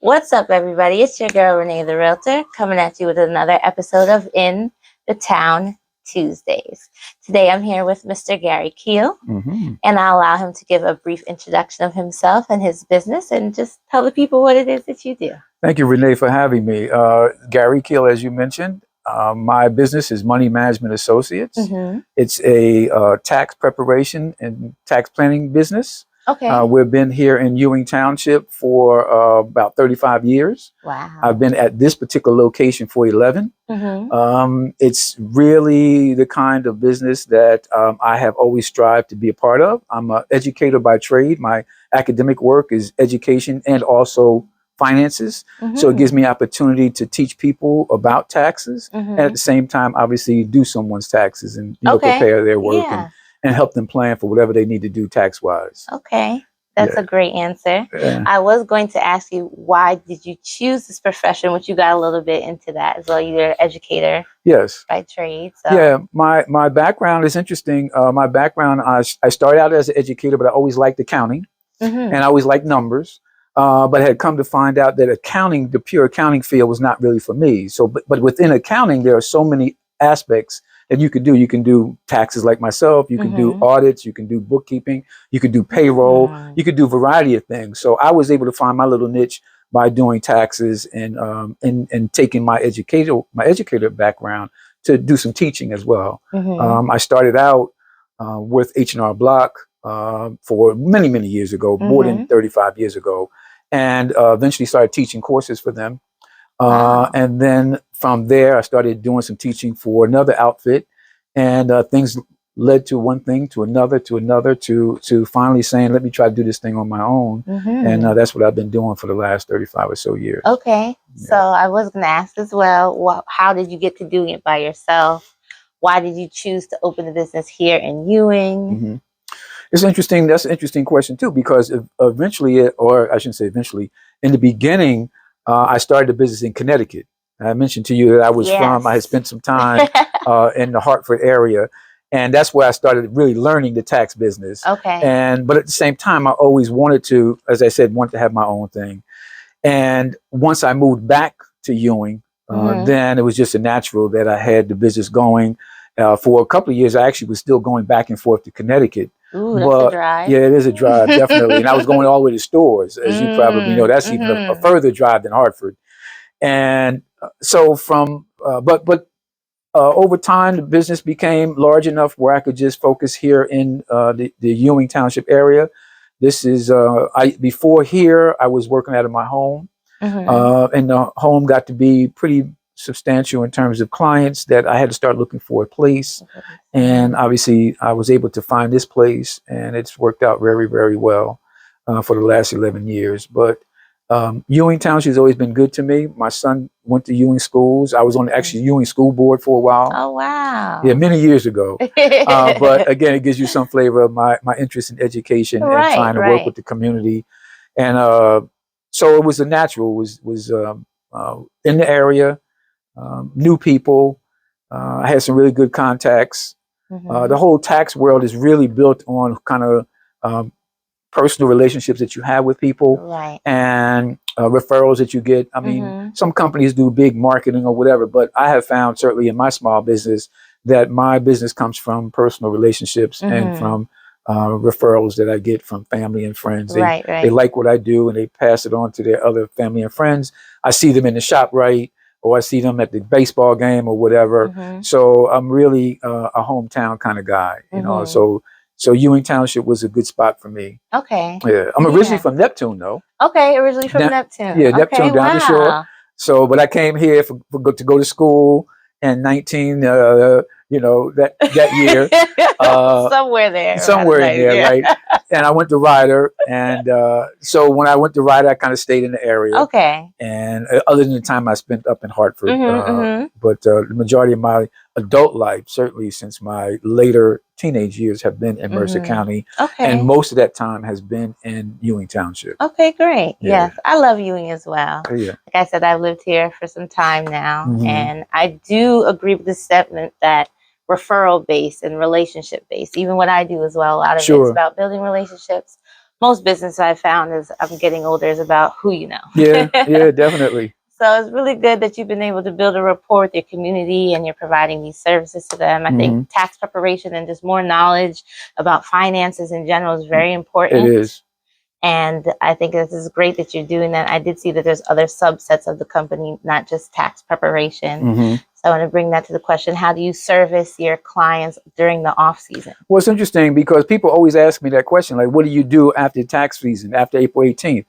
What's up, everybody? It's your girl, Renee the Realtor, coming at you with another episode of In the Town Tuesdays. Today, I'm here with Mr. Garry Keel, and I'll allow him to give a brief introduction of himself and his business and just tell the people what it is that you do. Thank you, Renee, for having me. Garry Keel, as you mentioned, my business is Money Management Associates. It's a tax preparation and tax planning business. Okay. We've been here in Ewing Township for about 35 years. Wow. I've been at this particular location for 11. It's really the kind of business that I have always strived to be a part of. I'm an educator by trade. My academic work is education and also finances. So it gives me opportunity to teach people about taxes and at the same time, obviously, do someone's taxes and prepare their work and help them plan for whatever they need to do tax-wise. Okay. That's a great answer. I was going to ask you, why did you choose this profession, which you got a little bit into that as well. You're an educator by trade. So. Yeah, my background is interesting. My background, I started out as an educator, but I always liked accounting and I always liked numbers. But I had come to find out that accounting, the pure accounting field, was not really for me. So, but within accounting, there are so many aspects that you could do. You can do taxes like myself. You can do audits. You can do bookkeeping. You can do payroll. You could do a variety of things. So I was able to find my little niche by doing taxes and taking my educator background to do some teaching as well. I started out with H&R Block for many years ago, more than 35 years ago, and eventually started teaching courses for them. And then from there, I started doing some teaching for another outfit, and things led to one thing to another to finally saying, let me try to do this thing on my own. And that's what I've been doing for the last 35 or so years. Okay. Yeah. So I was going to ask as well, how did you get to doing it by yourself? Why did you choose to open the business here in Ewing? It's interesting. That's an interesting question too, because eventually, or I shouldn't say eventually, in the beginning, I started a business in Connecticut. I mentioned to you that I was I had spent some time in the Hartford area, and that's where I started really learning the tax business. Okay. But at the same time, I always wanted to, as I said, wanted to have my own thing. And once I moved back to Ewing, then it was just a natural that I had the business going. For a couple of years, I actually was still going back and forth to Connecticut. Ooh, that's a drive. Yeah, it is a drive, definitely. And I was going all the way to stores, as you probably know. That's even a further drive than Hartford. And so from, but over time, the business became large enough where I could just focus here in the Ewing Township area. This is, before here, I was working out of my home. And the home got to be pretty substantial in terms of clients that I had to start looking for a place. And obviously I was able to find this place, and it's worked out very well for the last 11 years. But Ewing Township has always been good to me. My son went to Ewing schools. I was on the actually Ewing school board for a while. Oh, wow. Yeah, many years ago. But again, it gives you some flavor of my interest in education and trying to work with the community. And so it was a natural, was in the area. New people. I had some really good contacts. The whole tax world is really built on kind of personal relationships that you have with people and referrals that you get. I mean, some companies do big marketing or whatever, but I have found certainly in my small business that my business comes from personal relationships and from referrals that I get from family and friends. They like what I do and they pass it on to their other family and friends. I see them in the shop, or I see them at the baseball game or whatever. So I'm really a hometown kind of guy, you know. So Ewing Township was a good spot for me. Okay. Yeah, I'm originally from Neptune, though. Okay, originally from Neptune. Yeah, Neptune down the shore. So, but I came here to go to school in 19, that year. Somewhere there. Somewhere in there, right? And I went to Ryder, and so when I went to Ryder, I kind of stayed in the area. Okay. And other than the time I spent up in Hartford, but the majority of my adult life, certainly since my later teenage years, have been in Mercer County. And most of that time has been in Ewing Township. Okay, great. Yeah. Yes, I love Ewing as well. Yeah. Like I said, I've lived here for some time now, and I do agree with the statement that referral based and relationship based, even what I do as well, a lot of it's about building relationships, most business I've found as I'm getting older is about who you know. Yeah, definitely. So it's really good that you've been able to build a rapport with your community and you're providing these services to them. I think tax preparation and just more knowledge about finances in general is very important. It is. And I think this is great that you're doing that. I did see that there's other subsets of the company, not just tax preparation. So I want to bring that to the question, how do you service your clients during the off season? Well, it's interesting because people always ask me that question, like, what do you do after tax season, after April 18th?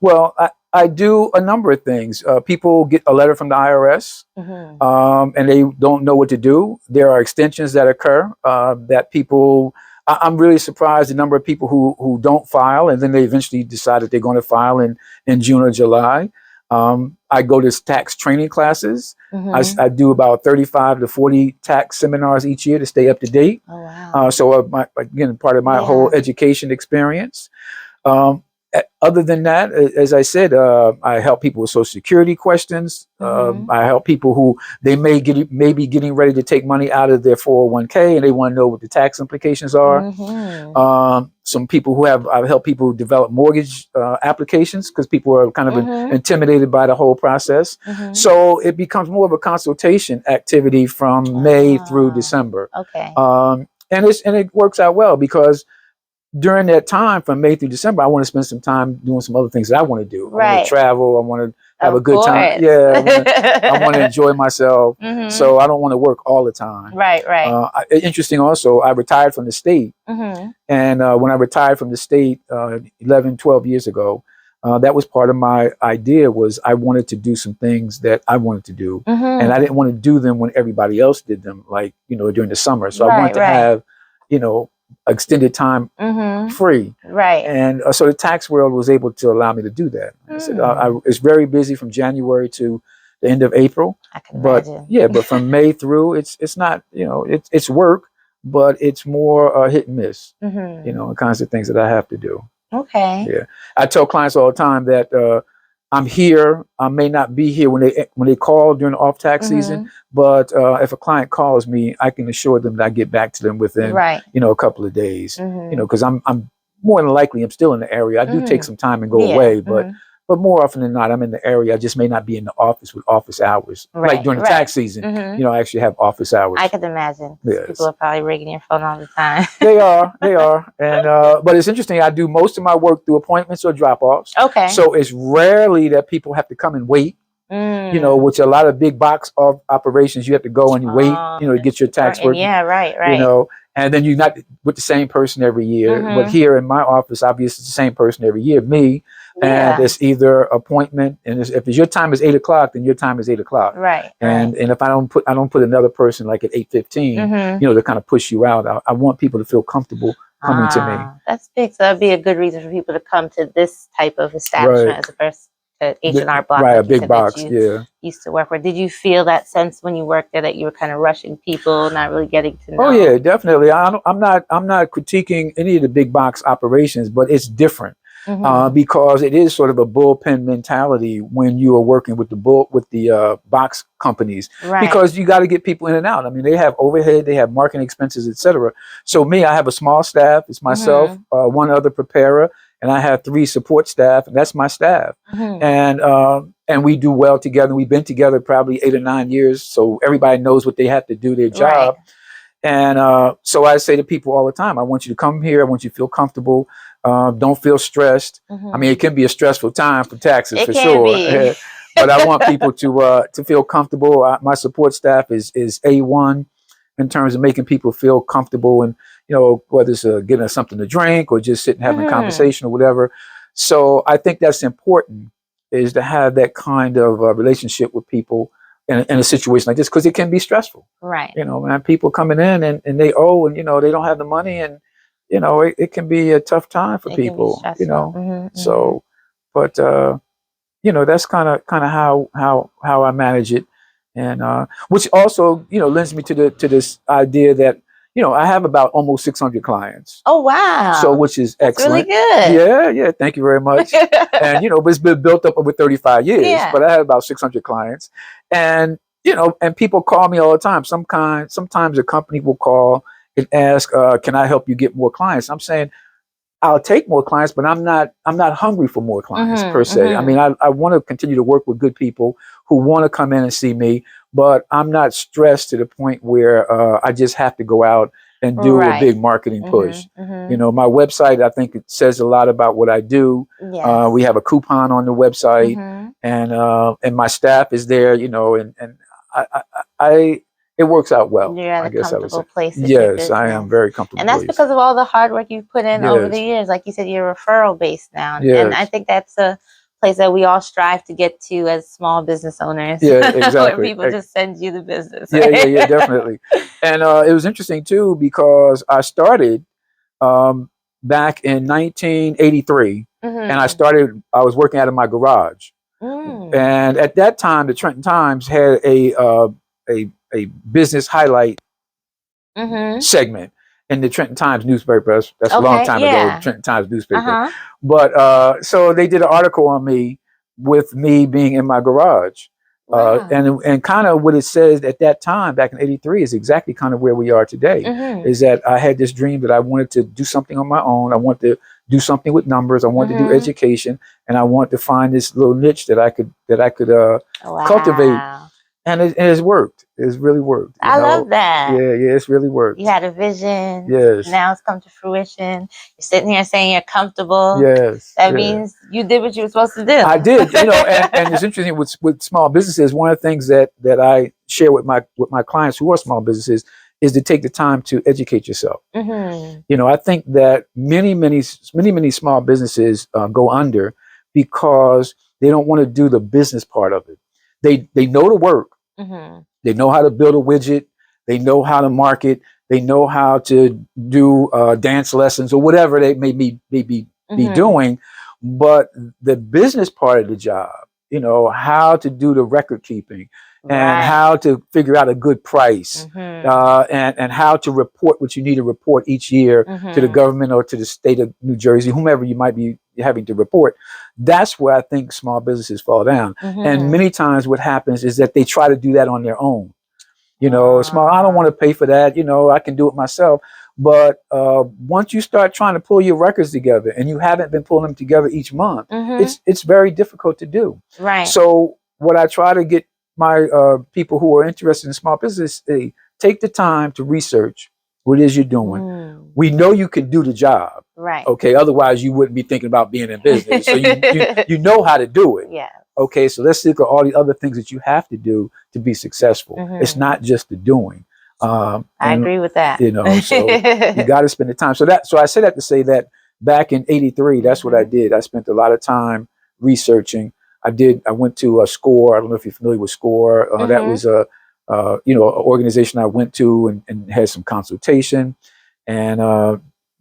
Well, I do a number of things. People get a letter from the IRS and they don't know what to do. There are extensions that occur that people, I'm really surprised the number of people who don't file and then they eventually decide that they're going to file in June or July. I go to tax training classes. I do about 35 to 40 tax seminars each year to stay up to date. Oh, wow. So again, part of my whole education experience. Other than that, as I said, I help people with Social Security questions. I help people who they may be getting ready to take money out of their 401k and they want to know what the tax implications are. Some people I've helped people develop mortgage applications because people are kind of intimidated by the whole process. So it becomes more of a consultation activity from May through December. Okay. And it works out well because during that time from May through December, I want to spend some time doing some other things that I want to do. I want to travel. I want to have a good time. Yeah, I want to enjoy myself. So I don't want to work all the time. Right. Interesting also, I retired from the state. And when I retired from the state 11, 12 years ago, that was part of my idea was I wanted to do some things that I wanted to do. And I didn't want to do them when everybody else did them, like, during the summer. So I wanted to have, extended time free. Right. And so the tax world was able to allow me to do that. I said, it's very busy from January to the end of April. I can imagine. But from May through, it's not, it's work, but it's more hit and miss, the kinds of things that I have to do. Okay. Yeah. I tell clients all the time that I'm here. I may not be here when they call during the off tax season, but if a client calls me, I can assure them that I get back to them within a couple of days. Because I'm more than likely I'm still in the area. I do take some time and go away, but more often than not, I'm in the area. I just may not be in the office with office hours. Like during the tax season, I actually have office hours. I could imagine. Yes. People are probably ringing your phone all the time. They are. And but it's interesting. I do most of my work through appointments or drop-offs. Okay. So it's rarely that people have to come and wait. Which a lot of big box operations, you have to go and you wait, to get your tax work. Yeah, right. And then you're not with the same person every year. But here in my office, obviously it's the same person every year, me. And it's either appointment, and if your time is 8 o'clock, then your time is 8 o'clock. Right. And if I don't put another person like at 8:15, to kind of push you out. I want people to feel comfortable coming to me. That's big. So that'd be a good reason for people to come to this type of establishment as opposed to H&R Block. Right, a big box. Used to work for. Did you feel that sense when you worked there that you were kind of rushing people, not really getting to know? Oh yeah, definitely. I'm not critiquing any of the big box operations, but it's different. Because it is sort of a bullpen mentality when you are working with the box companies, because you got to get people in and out. I mean, they have overhead, they have marketing expenses, etc. So me, I have a small staff. It's myself, one other preparer, and I have 3 support staff, and that's my staff. And we do well together. We've been together probably 8 or 9 years, so everybody knows what they have to do their job. And so I say to people all the time, I want you to come here. I want you to feel comfortable. Don't feel stressed. I mean, it can be a stressful time for taxes for sure. But I want people to feel comfortable. My support staff is A1 in terms of making people feel comfortable, and whether it's getting us something to drink or just sitting having a conversation or whatever. So I think that's important, is to have that kind of relationship with people in a situation like this, because it can be stressful. Right. Man, people coming in and they owe, and they don't have the money, and it can be a tough time for people. So, but that's kind of how I manage it, and which also lends me to this idea that I have about almost 600 clients. Oh wow! So which is excellent. Really good. Yeah. Thank you very much. And but it's been built up over 35 years. Yeah. But I have about 600 clients, and and people call me all the time. Sometimes a company will call and ask, "Can I help you get more clients?" I'm saying, I'll take more clients, but I'm not hungry for more clients per se. I mean, I want to continue to work with good people who want to come in and see me, but I'm not stressed to the point where I just have to go out and do a big marketing push. You know, my website, I think it says a lot about what I do. Yes. We have a coupon on the website, and my staff is there. You know, and I it works out well. You're at I a guess comfortable place. Yes, I am very comfortable. And that's because of all the hard work you've put in over the years. Like you said, you're referral based now. Yes. And I think that's a place that we all strive to get to as small business owners. Yeah, exactly. Where people just send you the business. Yeah, definitely. And it was interesting too, because I started back in 1983, and I was working out of my garage. And at that time, the Trenton Times had a business highlight segment in the Trenton Times newspaper. That's a long time ago, the Trenton Times newspaper. But so they did an article on me with me being in my garage. And kind of what it says at that time, back in '83, is exactly kind of where we are today. Is that I had this dream that I wanted to do something on my own. I wanted to do something with numbers. I wanted to do education, and I wanted to find this little niche that I could cultivate. And it has worked. It's really worked. I love that. Yeah, it's really worked. You had a vision. Yes. Now it's come to fruition. You're sitting here saying you're comfortable. Yes. That means you did what you were supposed to do. I did. You know, and it's interesting with small businesses. One of the things that I share with my clients who are small businesses is to take the time to educate yourself. You know, I think that many small businesses go under because they don't want to do the business part of it. They know the work. They know how to build a widget. They know how to market. They know how to do dance lessons or whatever they may be doing. But the business part of the job, you know, how to do the record keeping and how to figure out a good price and how to report what you need to report each year to the government or to the state of New Jersey, whomever you might be having to report. That's where I think small businesses fall down. And many times what happens is that they try to do that on their own. You know, I don't want to pay for that. You know, I can do it myself. But once you start trying to pull your records together and you haven't been pulling them together each month, it's very difficult to do. So what I try to get my people who are interested in small business, take the time to research what it is you're doing. We know you can do the job. Okay. Otherwise, you wouldn't be thinking about being in business. So you know how to do it. Okay. So let's look at all the other things that you have to do to be successful. It's not just the doing. I agree with that. You know, so you got to spend the time. So I say that to say that back in '83, that's what I did. I spent a lot of time researching. I went to SCORE. I don't know if you're familiar with SCORE. That was an organization I went to and had some consultation. And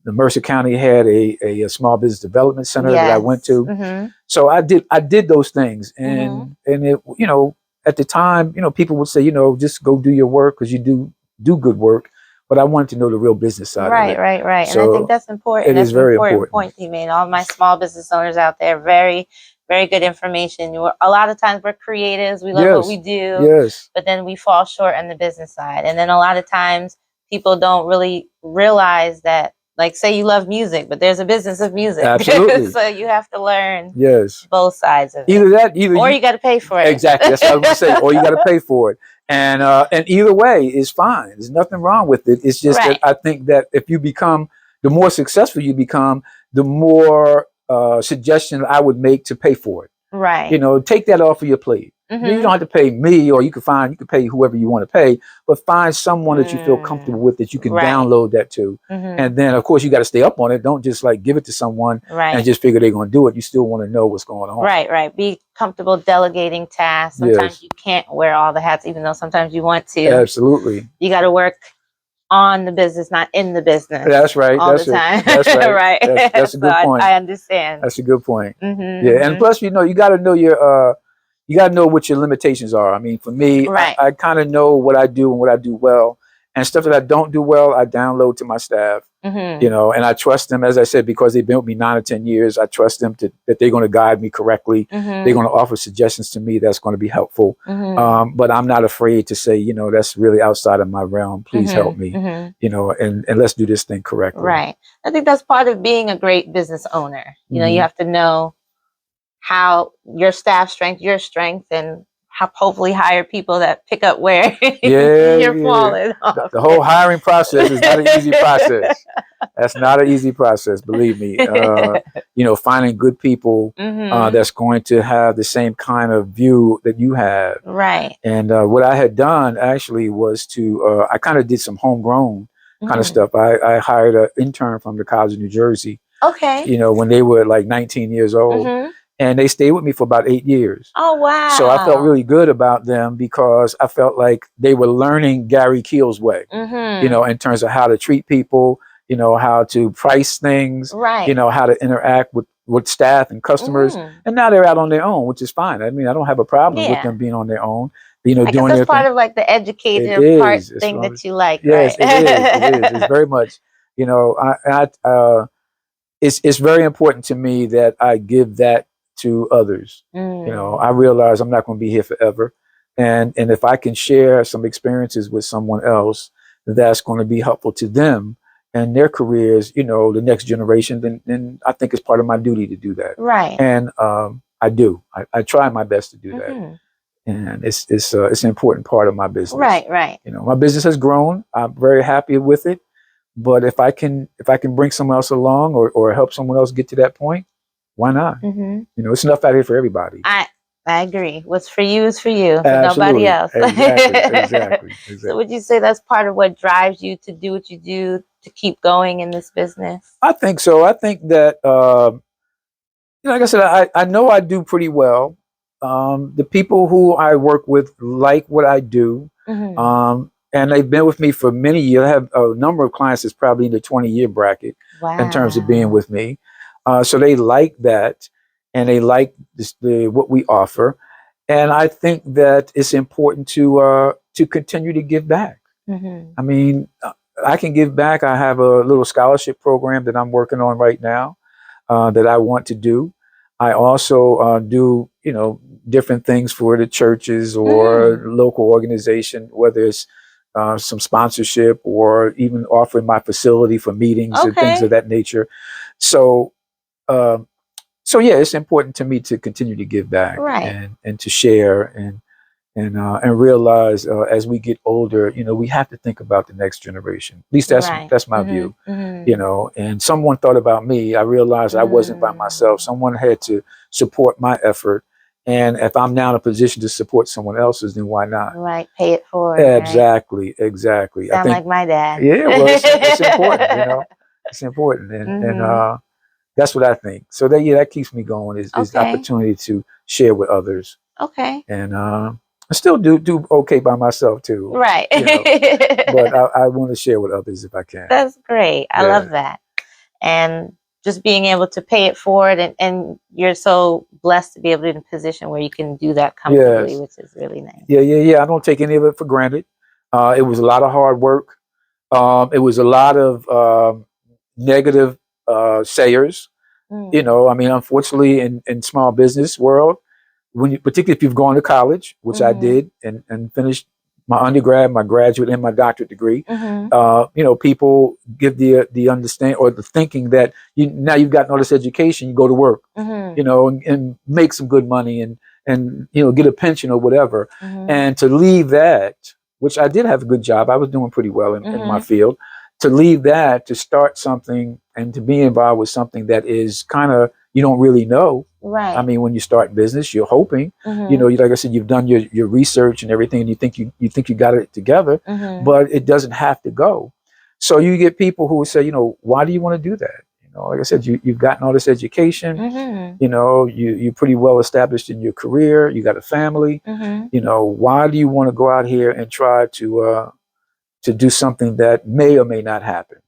the Mercer County had a small business development center that I went to. So I did those things, and it, you know, at the time, you know, people would say, you know, just go do your work because you do good work. But I wanted to know the real business side of it. Right. So and I think that's important. It is very important point you made. All my small business owners out there, very, very good information. A lot of times we're creatives. We love what we do. But then we fall short on the business side. And then a lot of times people don't really realize that, like, say you love music, but there's a business of music. Absolutely. So you have to learn both sides of it. Either that, or you got to pay for it. Exactly. That's what I was going to say. Or you got to pay for it. And either way is fine. There's nothing wrong with it. It's just that I think that if you become, the more successful you become, the more suggestions I would make to pay for it. You know, take that off of your plate. You don't have to pay me, or you can pay whoever you want to pay, but find someone that you feel comfortable with that you can download that to. And then of course you got to stay up on it. Don't just like give it to someone and just figure they're going to do it. You still want to know what's going on. Be comfortable delegating tasks. Sometimes you can't wear all the hats, even though sometimes you want to. Absolutely. You got to work on the business, not in the business. That's right. All the time. That's right. That's a good point. I understand. That's a good point. And plus, you know, you got to know you got to know what your limitations are. I mean, for me, I kind of know what I do and what I do well. and stuff that I don't do well, I download to my staff. You know, and I trust them, as I said, because they've been with me 9 or 10 years. I trust them that they're going to guide me correctly. They're going to offer suggestions to me that's going to be helpful. But I'm not afraid to say, you know, that's really outside of my realm. Please help me, you know, and let's do this thing correctly. Right. I think that's part of being a great business owner. You know, you have to know how your staff strength, your strength, and hopefully hire people that pick up where you're falling off. The whole hiring process is not an easy process. That's not an easy process, believe me. You know, finding good people that's going to have the same kind of view that you have. Right. And what I had done actually was to, I kind of did some homegrown kind of stuff. I hired an intern from the College of New Jersey. Okay. You know, when they were like 19 years old. And they stayed with me for about 8 years. Oh, wow. So I felt really good about them because I felt like they were learning Garry Keel's way, you know, in terms of how to treat people, you know, how to price things, you know, how to interact with staff and customers. And now they're out on their own, which is fine. I mean, I don't have a problem with them being on their own, you know, doing their thing. That's part of like the educated part thing that you like, yes, right? It is. It's very much, you know, it's very important to me that I give that to others. You know, I realize I'm not going to be here forever. And if I can share some experiences with someone else that's going to be helpful to them and their careers, you know, the next generation, then I think it's part of my duty to do that. Right. And I do. I try my best to do that. And it's an important part of my business. Right. You know, my business has grown. I'm very happy with it. But if I can bring someone else along or help someone else get to that point, why not? You know, it's enough out here for everybody. I agree. What's for you is for you, for Absolutely. nobody else. Exactly. So would you say that's part of what drives you to do what you do, to keep going in this business? I think so. I think that, you know, like I said, I know I do pretty well. The people who I work with like what I do. And they've been with me for many years. I have a number of clients that's probably in the 20-year bracket in terms of being with me. So they like that, and they like what we offer, and I think that it's important to continue to give back. I mean, I can give back. I have a little scholarship program that I'm working on right now that I want to do. I also do, you know, different things for the churches or local organization, whether it's some sponsorship or even offering my facility for meetings and things of that nature. So yeah, it's important to me to continue to give back and to share and realize as we get older, you know, we have to think about the next generation. At least that's my view, you know. And someone thought about me. I realized I wasn't by myself. Someone had to support my effort. And if I'm now in a position to support someone else's, then why not? Right, pay it forward. Exactly. Sound like my dad. Yeah, well, it's important, you know. It's important, and that's what I think. So that keeps me going. Is the opportunity to share with others. Okay. And I still do okay by myself too. Right. You know, but I want to share with others if I can. That's great. I love that. And just being able to pay it forward, and you're so blessed to be able to be in a position where you can do that comfortably, which is really nice. Yeah. I don't take any of it for granted. It was a lot of hard work. It was a lot of negative sayers. You know, I mean, unfortunately, in small business world, particularly if you've gone to college, which I did, and finished my undergrad, my graduate, and my doctorate degree, you know, people give the understanding or the thinking that now you've gotten all this education, you go to work, you know, and make some good money and you know, get a pension or whatever, and to leave that, which I did have a good job, I was doing pretty well in my field. To leave that, to start something and to be involved with something that is kind of, you don't really know. Right. I mean, when you start business, you're hoping, you know, like I said, you've done your research and everything, and you think you got it together, but it doesn't have to go. So you get people who say, you know, why do you want to do that? You know, like I said, you've gotten all this education, you know, you're pretty well established in your career, you got a family, you know, why do you want to go out here and try to do something that may or may not happen?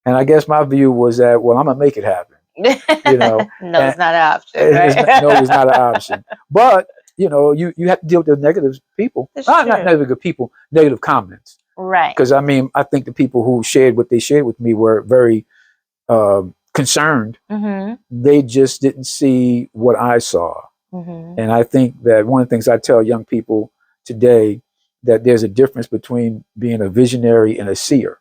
And I guess my view was that, well, I'm gonna make it happen. You know, no, it's not an option. Right? It's not an option. But you know, you have to deal with the negative people. Not negative people, negative comments. Right. Because I mean, I think the people who shared what they shared with me were very concerned. They just didn't see what I saw. And I think that one of the things I tell young people today, that there's a difference between being a visionary and a seer.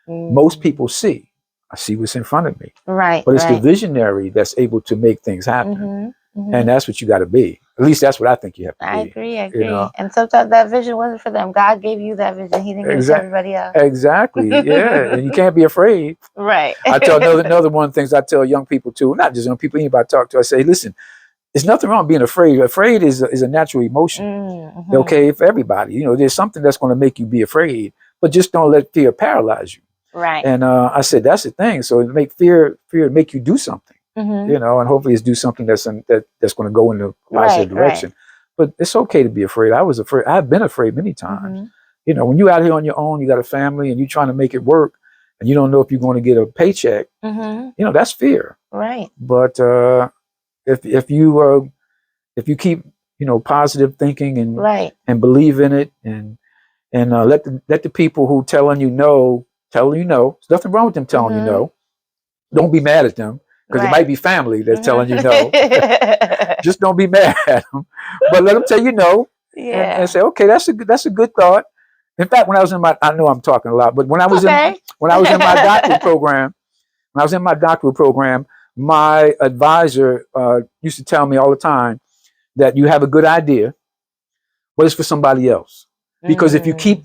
Most people see. I see what's in front of me. Right. But it's the visionary that's able to make things happen. And that's what you got to be. At least that's what I think you have to be. I agree. You know? And sometimes that vision wasn't for them. God gave you that vision. He didn't give it to everybody else. Exactly. Yeah. And you can't be afraid. Right. I tell another one of the things I tell young people too, not just young people, anybody I talk to, I say, listen, there's nothing wrong with being afraid. Afraid is a natural emotion. Okay, for everybody. You know, there's something that's going to make you be afraid, but just don't let fear paralyze you. Right. And I said, that's the thing. So make fear make you do something. You know, and hopefully it's do something that's going to go in the positive direction. But it's okay to be afraid. I was afraid. I've been afraid many times. You know, when you're out here on your own, you got a family and you're trying to make it work and you don't know if you're going to get a paycheck, you know, that's fear. Right. But if you keep, you know, positive thinking and believe in it and let the people who telling you no, there's nothing wrong with them telling you no. Don't be mad at them. Because it might be family that's telling you no. Just don't be mad at them, but let them tell you no, and say, okay, that's a good thought. In fact, when I was in I know I'm talking a lot, but when I was in my doctoral program, my advisor used to tell me all the time that you have a good idea, but it's for somebody else. Because if you keep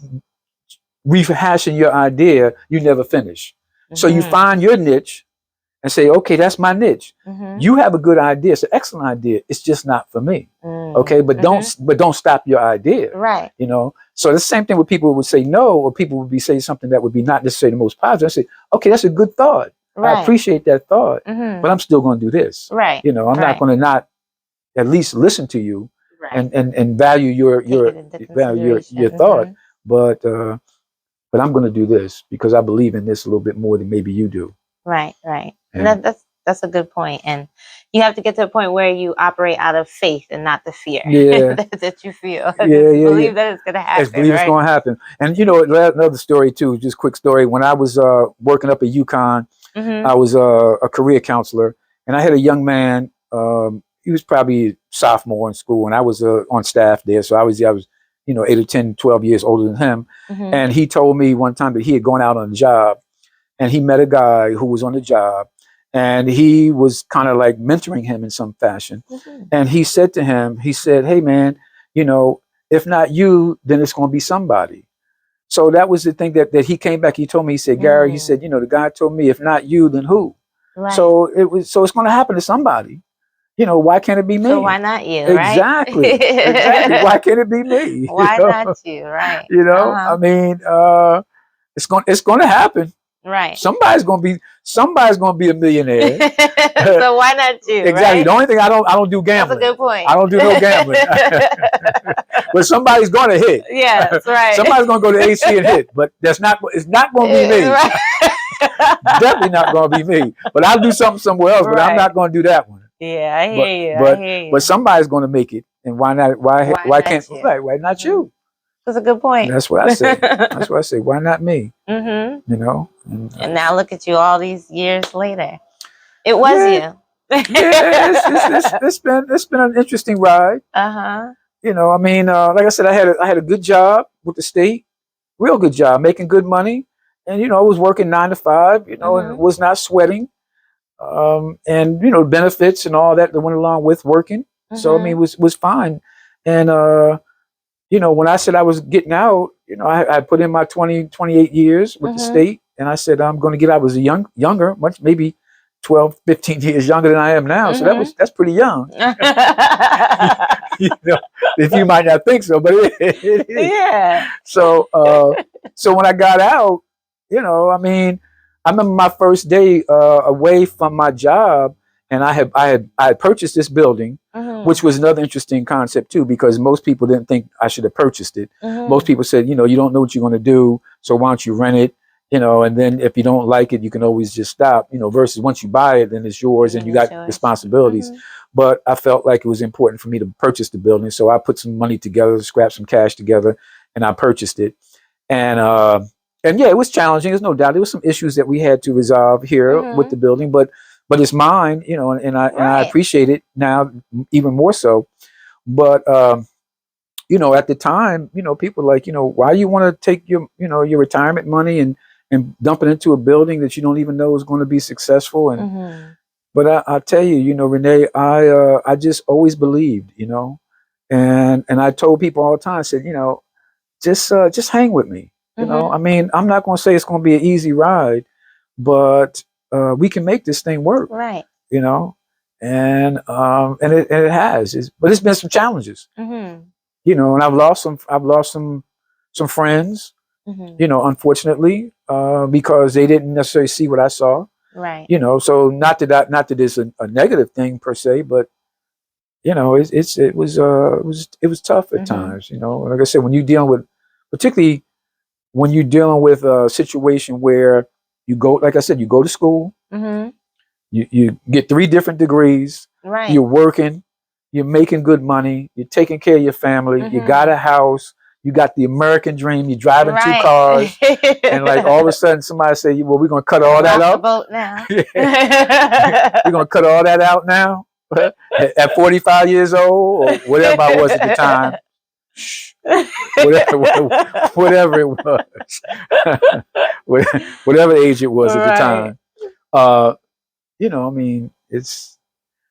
rehashing your idea, you never finish. So you find your niche. And say, okay, that's my niche. You have a good idea. It's an excellent idea. It's just not for me. Okay, but don't stop your idea. Right. You know. So the same thing with people who would say no, or people would be saying something that would be not necessarily the most positive. I say, okay, that's a good thought. Right. I appreciate that thought, but I'm still going to do this. Right. You know, I'm not going to not at least listen to you and value your thought, but I'm going to do this because I believe in this a little bit more than maybe you do. Right. And that's a good point. And you have to get to a point where you operate out of faith and not the fear that you feel. Believe that it's going to happen. Believe it's going to happen. And you know, another story too, just quick story. When I was working up at UConn, I was a career counselor, and I had a young man. He was probably a sophomore in school, and I was on staff there. So I was, you know, 8 or 10, 12 years older than him. And he told me one time that he had gone out on a job, and he met a guy who was on the job, and he was kind of like mentoring him in some fashion. And he said to him, he said, hey man, you know, if not you, then it's going to be somebody. So that was the thing that he came back. He told me, he said, Gary, he said, you know, the guy told me, if not you, then who? Right. So it's going to happen to somebody. You know, why can't it be me? So why not you? Exactly. Right? Exactly. Why can't it be me? Why not you? Right. You know, I mean, it's going to happen. Right. Somebody's gonna be a millionaire. So why not you? Exactly. Right? The only thing I don't do gambling. That's a good point. I don't do no gambling. But somebody's gonna hit. Yeah, that's right. Somebody's gonna go to AC and hit, but it's not gonna be me. Right. Definitely not gonna be me. But I'll do something somewhere else, but I'm not gonna do that one. Yeah, I hear you. But somebody's gonna make it. And why not? Why can't you? Why not you? That's a good point. That's what I say. That's what I say. Why not me? You know. And now look at you all these years later. It was you. It's been an interesting ride. You know, I mean, like I said, I had a good job with the state, real good job, making good money, and you know, I was working 9 to 5. You know, and was not sweating, and you know, benefits and all that went along with working. So I mean, it was fine, and you know, when I said I was getting out, you know, I put in my 28 years with the state, and I said I'm going to get out. I was younger, much maybe 12, 15 years younger than I am now. So that's pretty young. You know, if you might not think so, but it is. Yeah. So when I got out, you know, I mean, I remember my first day away from my job, and I had purchased this building, which was another interesting concept too, because most people didn't think I should have purchased it. Most people said, you know, you don't know what you're going to do, so why don't you rent it? You know, and then if you don't like it, you can always just stop. You know, versus once you buy it, then it's yours and you got responsibilities. But I felt like it was important for me to purchase the building, so I put some money together, scrapped some cash together, and I purchased it. And yeah, it was challenging. There's no doubt. There was some issues that we had to resolve here with the building, but it's mine, and I appreciate it now even more so. But at the time, people like, why you want to take your retirement money and dump it into a building that you don't even know is going to be successful. And but I tell you, Renee, I just always believed, and I told people all the time, I said, just hang with me. I mean, I'm not going to say it's going to be an easy ride, but we can make this thing work. Right. And it has. But it's been some challenges. And I've lost some friends. Unfortunately, because they didn't necessarily see what I saw. Right. So not that it's a negative thing per se, but it was tough at times. Like I said, when you're dealing with, particularly when you're dealing with a situation where you go, like I said, you go to school, you get 3 different degrees, right? You're working, you're making good money, you're taking care of your family, you got a house, you got the American dream, you're driving 2 cars, and like all of a sudden somebody say, well, we're gonna cut all that out. Boat now. We're gonna cut all that out now at 45 years old or whatever I was at the time. Whatever it was, whatever age it was at the time. I mean, but it's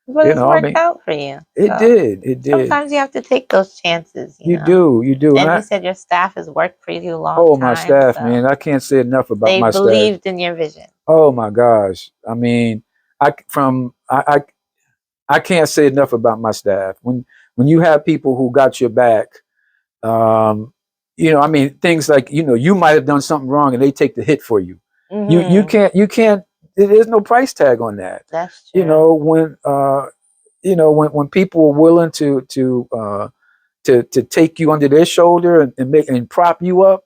worked out for you. It did. Sometimes you have to take those chances. You do. And you said your staff has worked for you a long time. Oh, my staff, man! I can't say enough about my staff. They believed in your vision. Oh my gosh! I mean, I can't say enough about my staff. When you have people who got your back, I mean, things like you might have done something wrong and they take the hit for you. You can't. There's no price tag on that. That's true. When people are willing to take you under their shoulder and prop you up,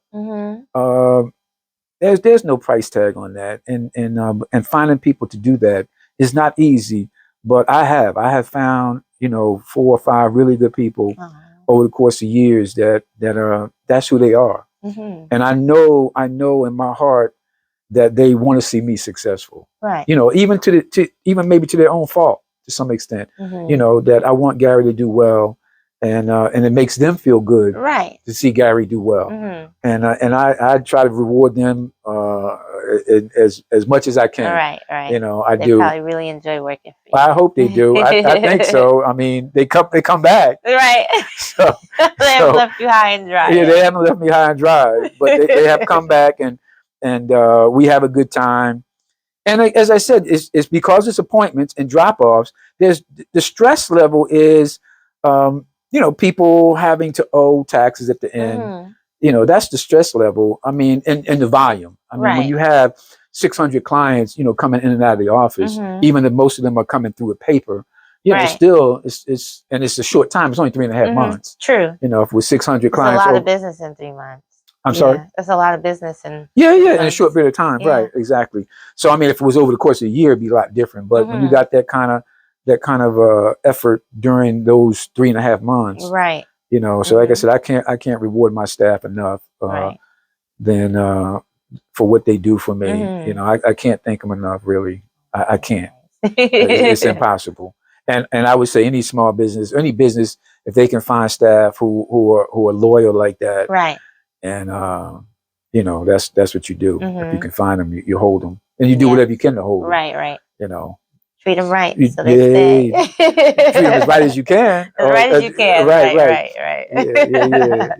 there's no price tag on that. And finding people to do that is not easy. But I have found 4 or 5 really good people over the course of years that's who they are. And I know in my heart that they want to see me successful. Right. Even even maybe to their own fault to some extent. That I want Garry to do well, and it makes them feel good. Right. To see Garry do well. And I try to reward them as much as I can. Right. I they do. Probably really enjoy working for you. I hope they do. I think so. I mean, they come back. Right. So they haven't left you high and dry. Yeah, they haven't left me high and dry, but they have come back and we have a good time. And as I said, it's because it's appointments and drop-offs. There's the stress level is, people having to owe taxes at the end. That's the stress level. I mean, and the volume. I mean, when you have 600 clients, coming in and out of the office, even if most of them are coming through a paper, it's still it's a short time. It's only 3.5 months. True. If it was 600 clients, it's a lot of business in 3 months. I'm sorry? That's a lot of business. In a short period of time. Yeah. Right. Exactly. So, I mean, if it was over the course of a year, it'd be a lot different. But when you got that kind of effort during those 3.5 months, right. So like I said, I can't reward my staff enough, than, for what they do for me. I can't thank them enough, really. I can't. It's impossible. And I would say any small business, any business, if they can find staff who are loyal like that. Right. And that's what you do. If you can find them, you hold them, and you do whatever you can to hold them. Right. Treat them right, so they stay. Treat them as right as you can. As right as you can. Right.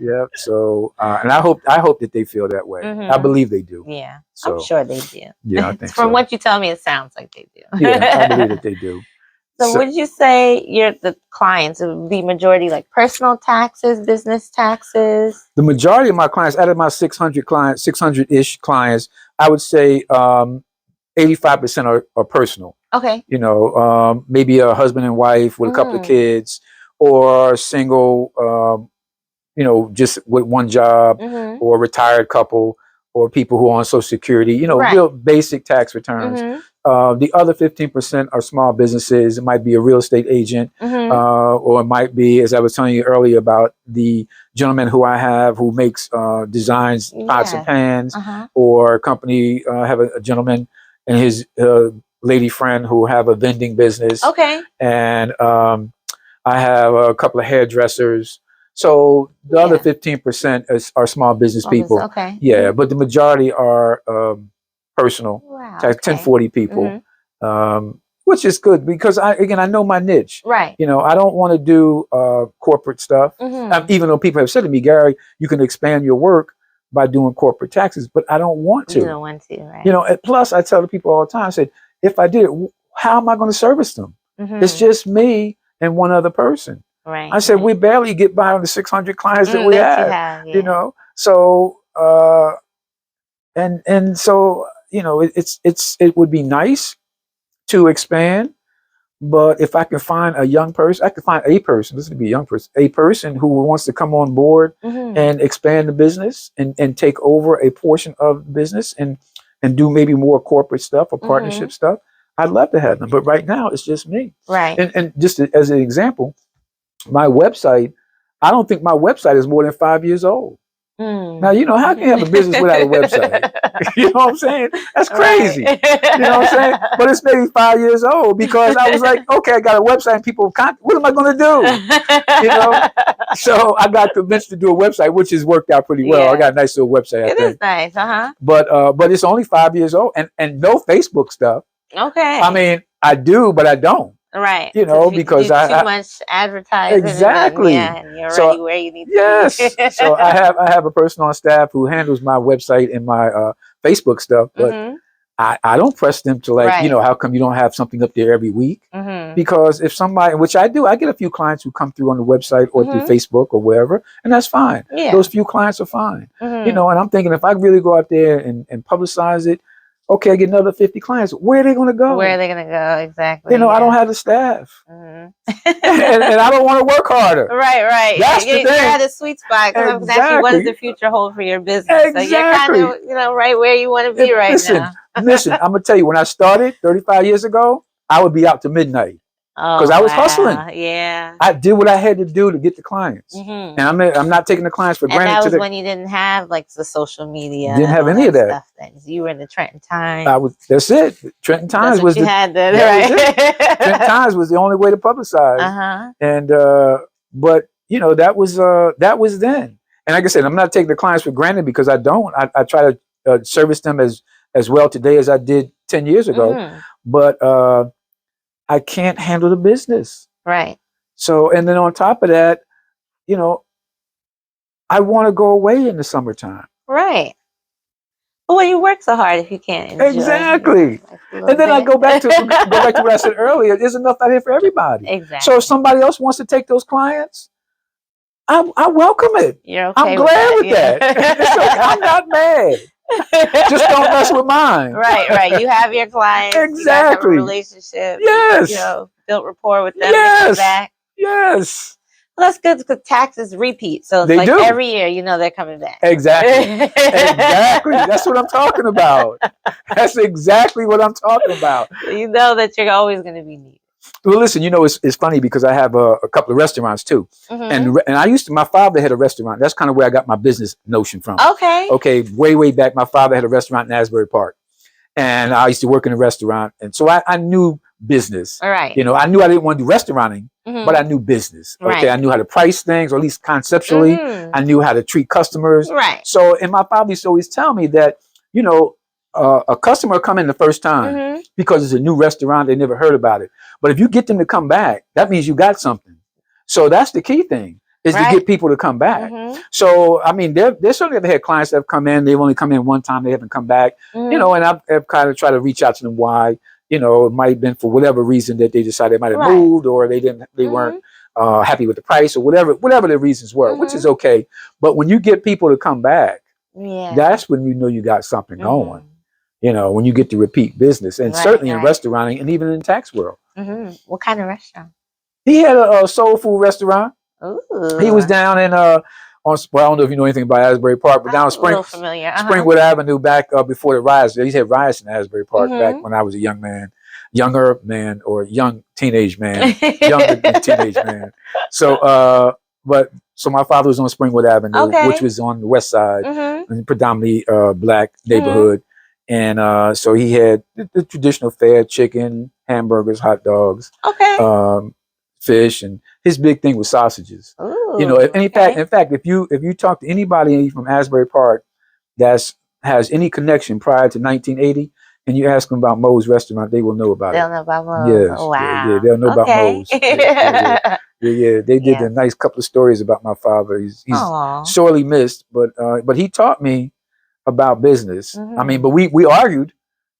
Yeah. So, and I hope that they feel that way. I believe they do. Yeah, so, I'm sure they do. Yeah, I think From what you tell me, it sounds like they do. Yeah, I believe that they do. So would you say the clients, the majority like personal taxes, business taxes? The majority of my clients, out of my 600-ish clients, I would say 85% are personal. Okay. Maybe a husband and wife with a couple of kids, or single, just with one job, or a retired couple, or people who are on Social Security, real basic tax returns. The other 15% are small businesses. It might be a real estate agent, or it might be, as I was telling you earlier, about the gentleman who I have who makes designs, pots and pans, or a company. I have a gentleman and his lady friend who have a vending business. Okay. And I have a couple of hairdressers. So the other 15% are small business people. Okay. Yeah, but the majority are personal. Wow. Like 10-40 people, which is good because I know my niche. Right. You know, I don't want to do corporate stuff. Even though people have said to me, Gary, you can expand your work by doing corporate taxes, but I don't want to. You don't want to, right? You know, and plus I tell the people all the time, I said, if I did it, how am I going to service them? It's just me and one other person. Right. I said, we barely get by on the 600 clients that we have. You know, so and so, you know, it would be nice to expand, but if I can find a young person, I can find a person. This would be a young person, a person who wants to come on board and expand the business and take over a portion of the business and do maybe more corporate stuff or partnership stuff. I'd love to have them, but right now it's just me. Right. And just as an example, my website, I don't think my website is more than 5 years old. Now, you know, how can you have a business without a website? You know what I'm saying? That's crazy. You know what I'm saying? But it's maybe 5 years old because I was like, okay, I got a website and people, what am I going to do? You know? So I got convinced to do a website, which has worked out pretty well. I got a nice little website. It is nice, But it's only 5 years old and no Facebook stuff. Okay. I mean, I do, but I don't. Right. You know, because I too much advertising. Exactly. And you're already where you need to be. Yes. So I have a person on staff who handles my website and my Facebook stuff, but I don't press them to like, you know, how come you don't have something up there every week? Because if somebody, which I do, I get a few clients who come through on the website or through Facebook or wherever, and that's fine. Yeah. Those few clients are fine. You know, and I'm thinking if I really go out there and publicize it, okay, I get another 50 clients. Where are they going to go? Where are they going to go? Exactly. You know, I don't have the staff. and I don't want to work harder. Right. That's the thing. You're at a sweet spot. Exactly. What does the future hold for your business? Exactly. So you're kind of, you know, right where you want to be now. Listen, I'm going to tell you, when I started 35 years ago, I would be out to midnight. Because I was hustling. Yeah. I did what I had to do to get the clients. And I'm not taking the clients for granted. And that was when you didn't have like the social media. Didn't have any of that. You were in the Trenton Times. That's it. Trenton Times was the Trenton Times was the only way to publicize. And but you know, that was then. And like I said, I'm not taking the clients for granted because I don't. I try to service them as well today as I did 10 years ago. But I can't handle the business. Right. So, and then on top of that, you know, I want to go away in the summertime. Right. But when you work so hard, if you can't enjoy exactly. And then I go back to what I said earlier. There's enough out here for everybody. Exactly. So if somebody else wants to take those clients, I welcome it. You're okay. I'm glad with that. It's okay. I'm not mad. Just don't mess with mine. Right. You have your clients. Exactly. You guys have a relationship. Yes. You know, built rapport with them. Yes. Back. Yes. Well, that's good because taxes repeat. So it's every year, you know, they're coming back. Exactly. Exactly. That's what I'm talking about. That's exactly what I'm talking about. You know that you're always going to be needed. Well, listen, you know, it's funny because I have a couple of restaurants too. And my father had a restaurant. That's kind of where I got my business notion from. Okay. Way back, my father had a restaurant in Asbury Park. And I used to work in a restaurant. And so I knew business. All right. You know, I knew I didn't want to do restauranting, but I knew business. Okay. Right. I knew how to price things, or at least conceptually. I knew how to treat customers. Right. So, and my father used to always tell me that, you know, a customer come in the first time because it's a new restaurant, they never heard about it. But if you get them to come back, that means you got something. So that's the key thing, is to get people to come back. So, I mean, there certainly have had clients that have come in, they've only come in one time, they haven't come back, you know, and I've kind of tried to reach out to them why, you know, it might have been for whatever reason that they decided they might have moved, or they weren't happy with the price, or whatever the reasons were, which is okay. But when you get people to come back, that's when you know you got something going. You know, when you get to repeat business, and certainly in restauranting and even in the tax world. What kind of restaurant? He had a soul food restaurant. Ooh. He was down in well, I don't know if you know anything about Asbury Park, but down A little familiar. Springwood Avenue, back before the riots. They used to have riots in Asbury Park back when I was a younger man, or young teenage man, younger than teenage man. So, so my father was on Springwood Avenue, which was on the west side, and predominantly black neighborhood. And so he had the traditional fare: chicken, hamburgers, hot dogs, fish, and his big thing was sausages. Ooh, you know, and in fact, if you talk to anybody from Asbury Park has any connection prior to 1980, and you ask them about Moe's Restaurant, they will know about it. They'll know about Moe's. Yes, wow. yeah, they'll know about Moe's. Yeah, they did a nice couple of stories about my father. He's sorely missed, but he taught me about business. I mean, but we argued.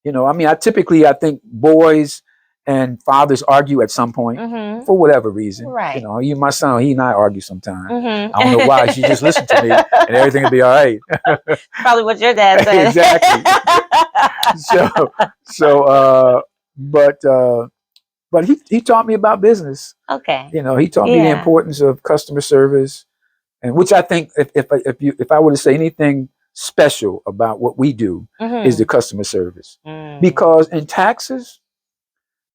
You know, I mean, I think boys and fathers argue at some point for whatever reason. Right. You know, my son, he and I argue sometimes. I don't know why. She just listened to me and everything will be all right. Probably what your dad said. Exactly. But he taught me about business. Okay. You know, he taught me the importance of customer service, and which I think if I were to say anything special about what we do is the customer service, because in taxes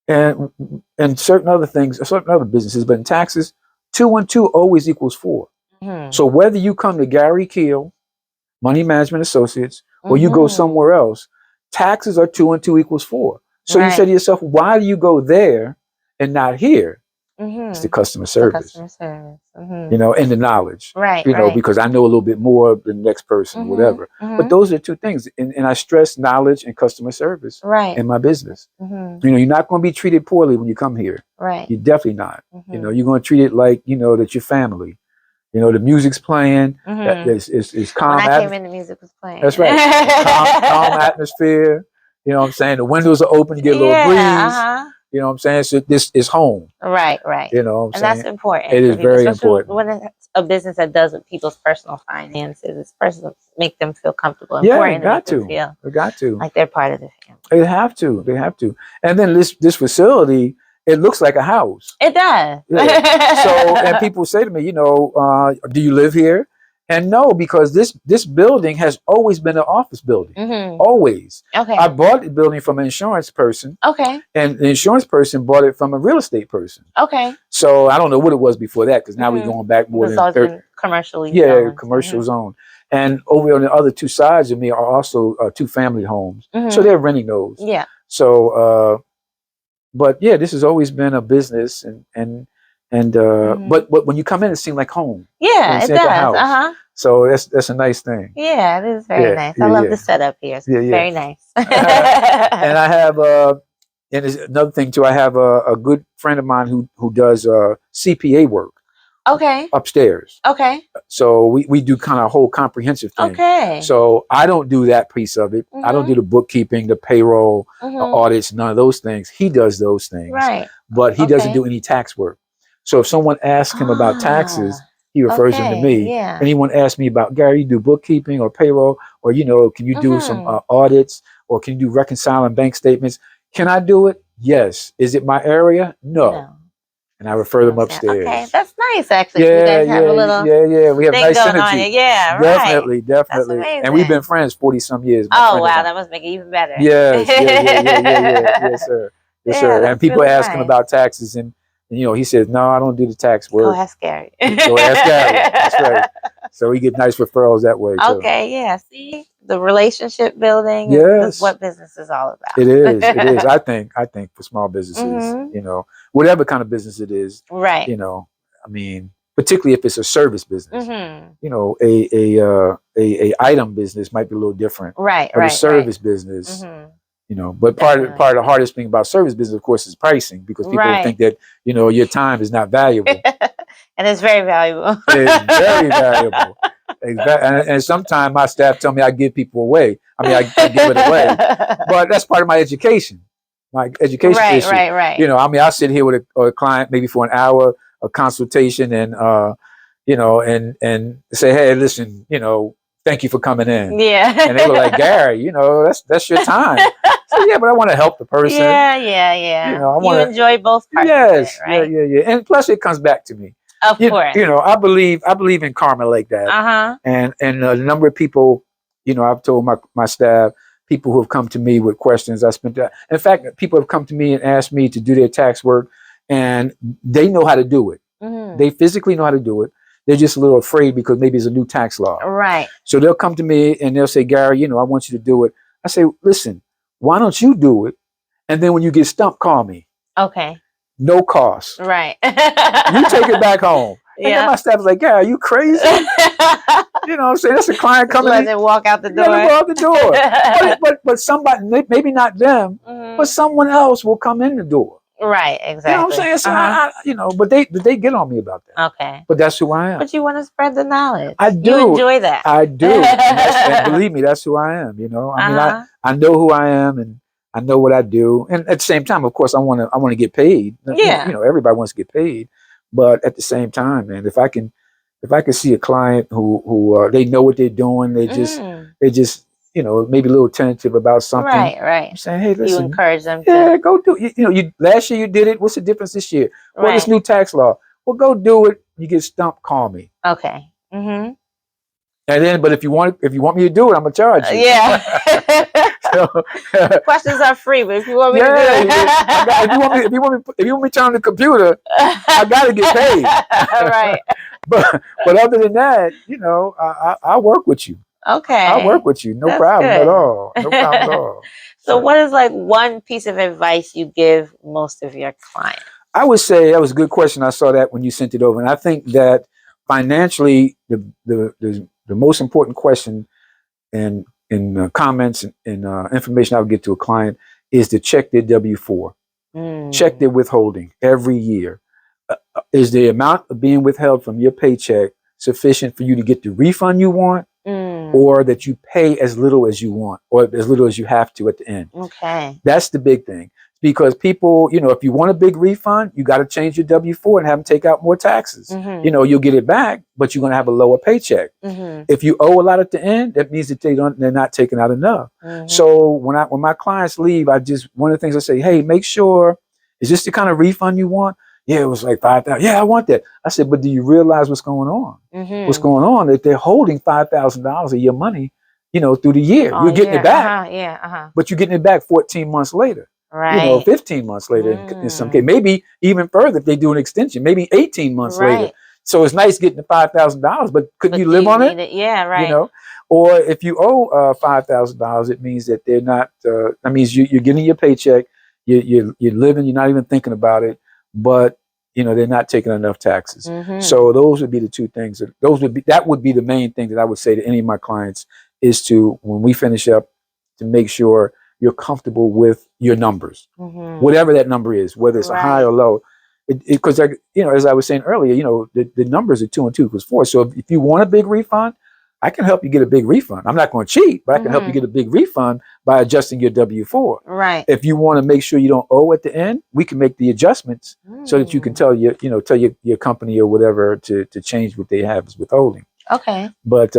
and certain other things, certain other businesses, but in taxes, 2 and 2 always equals 4. So whether you come to Garry Keel, Money Management Associates, or you go somewhere else, taxes are 2 and 2 equals 4. So you say to yourself, why do you go there and not here? It's the customer service. You know, and the knowledge. Right. You know, because I know a little bit more than the next person, whatever. But those are 2 things. And I stress knowledge and customer service in my business. You know, you're not going to be treated poorly when you come here. Right. You're definitely not. You know, you're going to treat it like, you know, that your family. You know, the music's playing. It's calm. When I came in, the music was playing. That's right. calm atmosphere. You know what I'm saying? The windows are open. You get a little breeze. You know what I'm saying? So this is home. Right. You know what I'm saying? And that's important. It is very important. When it's a business that does with people's personal finances, it's personal, make them feel comfortable. Yeah, it got to. It got to. Like they're part of the family. They have to. They have to. And then this facility, it looks like a house. It does. Yeah. So, and people say to me, you know, do you live here? And no, because this building has always been an office building. Always. Okay. I bought the building from an insurance person. Okay. And the insurance person bought it from a real estate person. Okay. So I don't know what it was before that, because now we're going back more than 30. Commercially. Yeah, commercial zone. And over on the other 2 sides of me are also 2 family homes. So they're renting those. Yeah. So, but yeah, this has always been a business, but when you come in, it seems like home. Yeah, it does. So that's a nice thing. Yeah, it is very nice. I love the setup here. It's very nice. And I have and there's another thing too. I have a good friend of mine who does CPA work. Okay. Upstairs. Okay. So we do kind of a whole comprehensive thing. Okay. So I don't do that piece of it. I don't do the bookkeeping, the payroll, audits, none of those things. He does those things. Right. But he doesn't do any tax work. So if someone asks him about taxes, he refers them to me. Yeah. Anyone asks me about, Garry, you do bookkeeping or payroll, or, you know, can you do some audits, or can you do reconciling bank statements? Can I do it? Yes. Is it my area? No. And I refer them upstairs. Okay, that's nice, actually. Yeah, you guys have a little we have nice synergy. On yeah, definitely. And we've been friends 40-some years. Oh, wow, that must make it even better. Yes, yes, sir. Yes, sir. And people really ask him about taxes, and you know, he says, no, I don't do the tax work. Oh, that's scary. So ask Garry. That's right. So we get nice referrals that way, too. Okay, yeah. See, the relationship building is what business is all about. It is. It is. I think for small businesses, you know, whatever kind of business it is, right? You know, I mean, particularly if it's a service business, you know, a item business might be a little different, right? But a service business. You know, but part of the hardest thing about service business, of course, is pricing, because people think that, you know, your time is not valuable. And it's very valuable. It is very valuable. Exactly. And sometimes my staff tell me I give people away. I mean, I give it away. But that's part of my education. My education issue. Right. You know, I mean, I sit here with a client maybe for an hour, a consultation, and, you know, and say, hey, listen, you know, thank you for coming in. Yeah. And they were like, Garry, you know, that's your time. So, yeah, but I want to help the person. Yeah. You know, you enjoy both parts. Yes. Of it, right? Yeah. And plus it comes back to me. Of course. I believe in karma like that. And a number of people, I've told my staff, people who have come to me with questions. In fact, people have come to me and asked me to do their tax work, and they know how to do it. They physically know how to do it. They're just a little afraid because maybe it's a new tax law. Right. So they'll come to me and they'll say, Garry, I want you to do it. I say, listen, why don't you do it? And then when you get stumped, call me. Okay. No cost. Right. You take it back home. And then my staff was like, Garry, are you crazy? You know what I'm saying? That's a client coming in. Let them walk out the door. Let them walk out the door. but somebody, maybe not them, but someone else will come in the door. Right, exactly. You know what I'm saying? So but they get on me about that. Okay. But that's who I am. But you want to spread the knowledge. I do. You enjoy that. I do. And believe me, that's who I am. I mean, I know who I am, and I know what I do. And at the same time, of course, I want to get paid. Yeah. Everybody wants to get paid. But at the same time, man, if I can see a client who they know what they're doing, they just maybe a little tentative about something. Right. I'm saying, hey, listen. You encourage them to go do it. You last year you did it. What's the difference this year? Well, this new tax law. Well, go do it. You get stumped, call me. Okay. And then, but if you want me to do it, I'm gonna charge you. Yeah. Questions are free, but if you want me to do it, if you want me to turn on the computer, I gotta get paid. Right. But other than that, I work with you. Okay. I work with you. No problem at all. No problem at all. So what is one piece of advice you give most of your clients? I would say that was a good question. I saw that when you sent it over. And I think that financially, the most important question in comments and information I would get to a client is to check their W-4. Check their withholding every year. Is the amount of being withheld from your paycheck sufficient for you to get the refund you want? Or that you pay as little as you want or as little as you have to at the end. Okay. That's the big thing. Because people, if you want a big refund, you got to change your W-4 and have them take out more taxes. You'll get it back, but you're going to have a lower paycheck. If you owe a lot at the end, that means that they're not taking out enough. So when my clients leave, one of the things I say, hey, make sure, is this the kind of refund you want? Yeah, it was like $5,000. Yeah, I want that. I said, but do you realize what's going on? What's going on? That they're holding $5,000 of your money, through the year. You're getting it back. But you're getting it back 14 months later. Right. 15 months later in some case. Maybe even further if they do an extension. Maybe 18 months later. So it's nice getting the $5,000, but couldn't you live on it? Yeah, right. Or if you owe $5,000, it means that they're not. That means you're getting your paycheck. You're living. You're not even thinking about it. But they're not taking enough taxes. So those would be the two things. That would be the main thing that I would say to any of my clients is to, when we finish up, to make sure you're comfortable with your numbers, whatever that number is, whether it's a high or low. Because as I was saying earlier, the numbers are 2 and 2 equals 4. So if you want a big refund, I can help you get a big refund. I'm not going to cheat, but I can help you get a big refund by adjusting your W-4. Right. If you want to make sure you don't owe at the end, we can make the adjustments so that you can tell your company or whatever to change what they have as withholding. Okay. But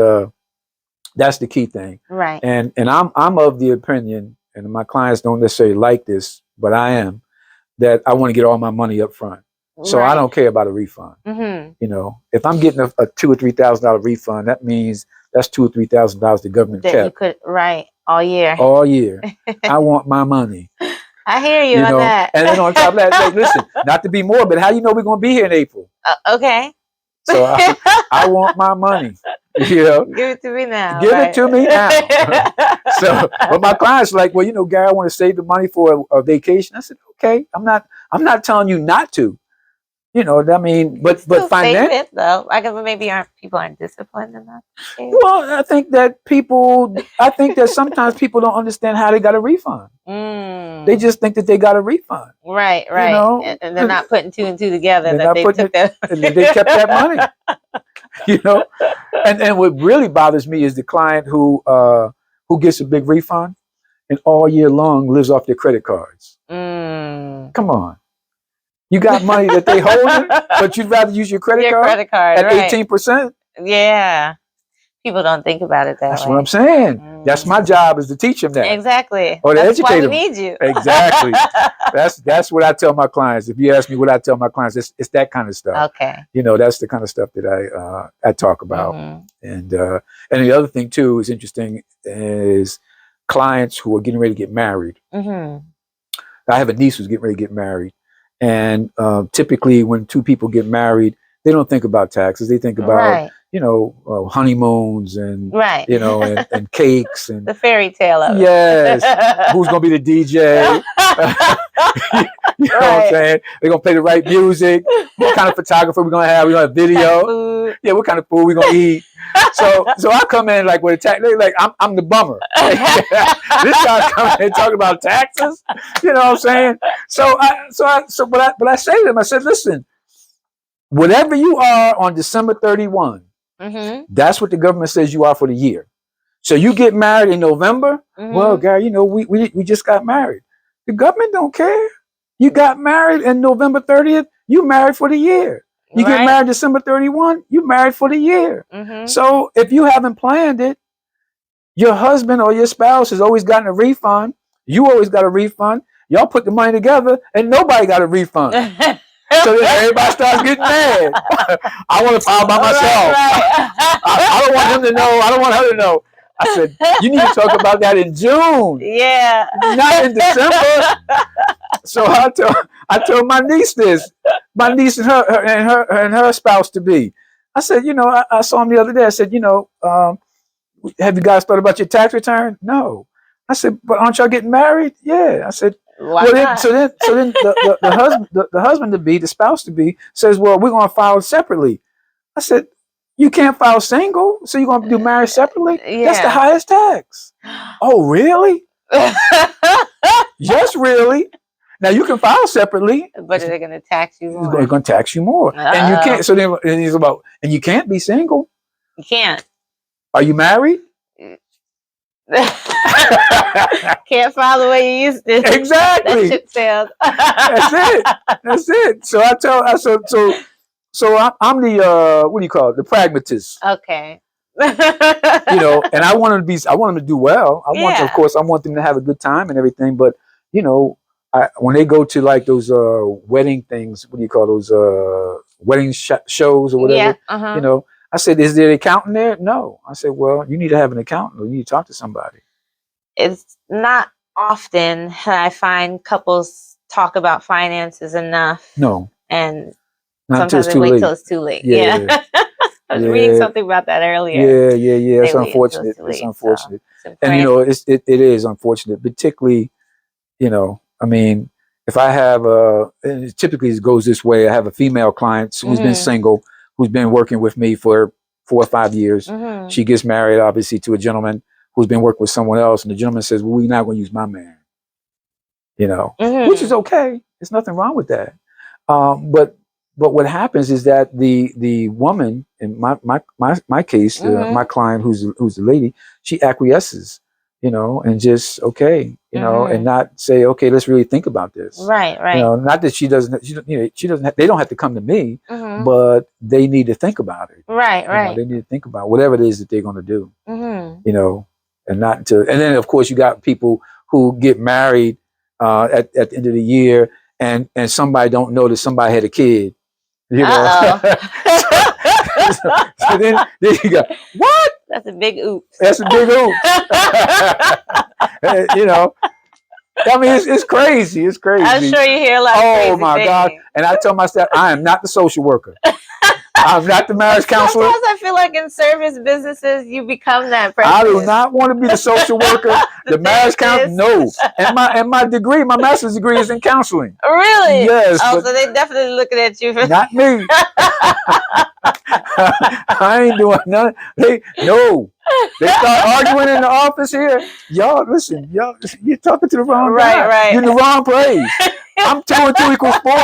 that's the key thing. Right. And I'm of the opinion, and my clients don't necessarily like this, but I am, that I want to get all my money up front. So I don't care about a refund. If I'm getting a $2,000 or $3,000 refund, that means that's $2,000 or $3,000 the government that kept. You could all year. All year. I want my money. I hear you on that. And then on top of that, listen, not to be morbid, how you know we're going to be here in April? Okay. So I want my money. Give it to me now. Give it to me now. So, but my clients are like, well, Garry, I want to save the money for a vacation. I said, okay, I'm not telling you not to. I mean, but financially, though, I guess maybe people aren't disciplined enough. Well, I think that sometimes people don't understand how they got a refund. They just think that they got a refund. Right. And they're not putting 2 and 2 together. That they kept that money. And what really bothers me is the client who gets a big refund and all year long lives off their credit cards. Come on. You got money that they hold, but you'd rather use your credit card at 18%. Yeah. People don't think about it that That's way. what I'm saying. That's my job, is to teach them that. Exactly. Or to That's educate why them. we need you. Exactly. That's what I tell my clients. If you ask me what I tell my clients, it's that kind of stuff. Okay. You know, that's the kind of stuff that I talk about. And the other thing too is interesting is clients who are getting ready to get married. I have a niece who's getting ready to get married, and typically when two people get married, they don't think about taxes. They think about honeymoons and and cakes and the fairy tale of it. Yes. Who's gonna be the DJ? You know what I'm saying? They're gonna play the right music. What kind of photographer we're gonna have? We're gonna have video. Yeah, what kind of food we're gonna eat? So I come in like with a tax. They're like, I'm the bummer. This guy's coming in talking about taxes. You know what I'm saying? But I say to them, I said, listen, whatever you are on December 31, that's what the government says you are for the year. So you get married in November. Well, Gary, you know, we just got married. The government don't care. You got married in November 30th. You married for the year. You get married December 31. You married for the year. So if you haven't planned it, your husband or your spouse has always gotten a refund. You always got a refund. Y'all put the money together, and nobody got a refund. So then everybody starts getting mad. I want to file by myself. I don't want him to know. I don't want her to know. I said, you need to talk about that in June. Yeah. Not in December. So I told my niece this. My niece and her spouse to be. I said, you know, I saw him the other day. I said, you know, have you guys thought about your tax return? No. I said, but aren't y'all getting married? Yeah. I said, so then the husband to be, the spouse to be, says, well, we're gonna file separately. I said, you can't file single, so you're gonna do marriage separately? Yeah. That's the highest tax. Oh, really? Yes, really. Now you can file separately, but they're gonna tax you more. They're gonna tax you more, and you can't. So then, and he's about, and you can't be single. You can't. Are you married? Can't file the way you used to. Exactly. That ship sailed. That's it. So I'm the what do you call it? The pragmatist. Okay. You know, and I want them to do well. I want them to have a good time and everything. But you know, when they go to like those wedding things, what do you call those wedding shows or whatever? Yeah. You know, I said, is there an accountant there? No. I said, well, you need to have an accountant. You need to talk to somebody. It's not often that I find couples talk about finances enough. No. And not sometimes they wait till it's too late. Yeah. I was reading something about that earlier. Yeah. It's unfortunate. It's unfortunate. So and you know, it is unfortunate, particularly, you know, I mean, if I have and it typically goes this way, I have a female client who's been single, who's been working with me for 4 or 5 years. She gets married, obviously, to a gentleman who's been working with someone else, and the gentleman says, well, we're not going to use my man. You know, which is okay. There's nothing wrong with that. But what happens is that the woman, in my case, my client who's the lady, she acquiesces, you know, and just you know, and not say, okay, let's really think about this. Right. You know, not that she doesn't. They don't have to come to me, but they need to think about it. Right. You know, they need to think about whatever it is that they're going to do. You know, and not to. And then of course you got people who get married at the end of the year, and somebody don't know that somebody had a kid. You know, so then you go, what? That's a big oops. That's a big oops. You know, I mean, it's crazy. It's crazy. I'm sure you hear a lot of crazy my things. God. And I tell myself, I am not the social worker. I'm not the marriage counselor. Sometimes I feel like in service businesses, you become that person. I do not want to be the social worker, the marriage counselor. No. And my degree, my master's degree is in counseling. Really? Yes. Oh, so they definitely looking at you. Not me. I ain't doing nothing. They start arguing in the office here. Y'all, listen, you're talking to the wrong guy. Right. You're in the wrong place. I'm 2 and 2 equals 4.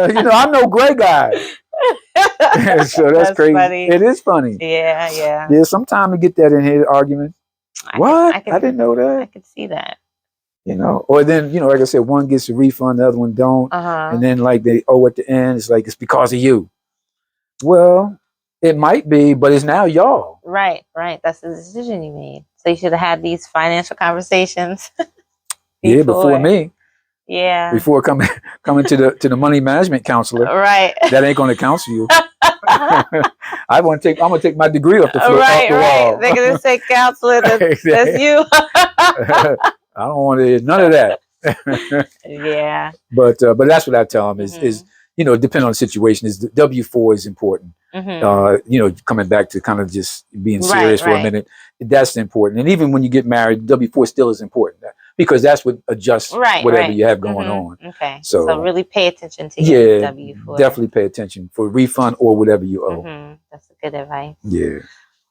You know, I'm no gray guy. So that's crazy. Funny. It is funny. Yeah. Yeah, sometimes we get that in here argument. I didn't know that. I could see that. You know, or then, you know, like I said, one gets a refund, the other one don't. And then like they owe at the end, it's like, it's because of you. Well, It might be, but it's now y'all. Right. That's the decision you made. So you should have had these financial conversations. Yeah, before me. Yeah. Before coming to the money management counselor. Right. That ain't going to counsel you. I'm gonna take my degree off the floor. Right. Off the wall. They're gonna say counselor. That's you. I don't want to hear none of that. Yeah. But that's what I tell them is depending on the situation, is the W-4 is important. Coming back to kind of just being serious for a minute, that's important. And even when you get married, W-4 still is important because that's what adjusts whatever you have going on. Okay. So really pay attention to your W-4. Definitely pay attention for refund or whatever you owe. That's a good advice. Yeah.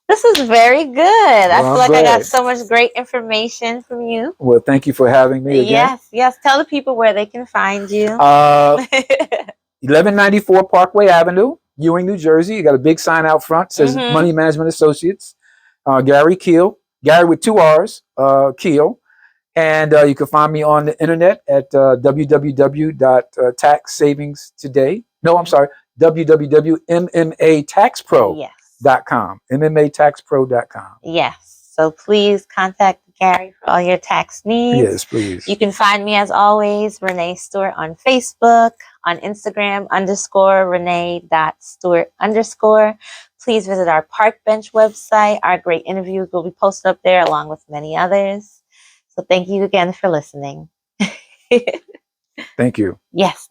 This is very good. I feel like I got so much great information from you. Well, thank you for having me again. Yes. Tell the people where they can find you. 1194 Parkway Avenue, Ewing, New Jersey. You got a big sign out front says Money Management Associates. Garry Keel, Garry with 2 R's, Keel. And you can find me on the internet at www.taxsavingstoday. No, I'm sorry, www.mmataxpro.com. MMAtaxpro.com. Yes. So please contact Garry for all your tax needs. Yes, please. You can find me as always, Renee Stewart, on Facebook, on Instagram _Renee.Stewart_. Please visit our Park Bench website. Our great interviews will be posted up there along with many others. So thank you again for listening. Thank you. Yes.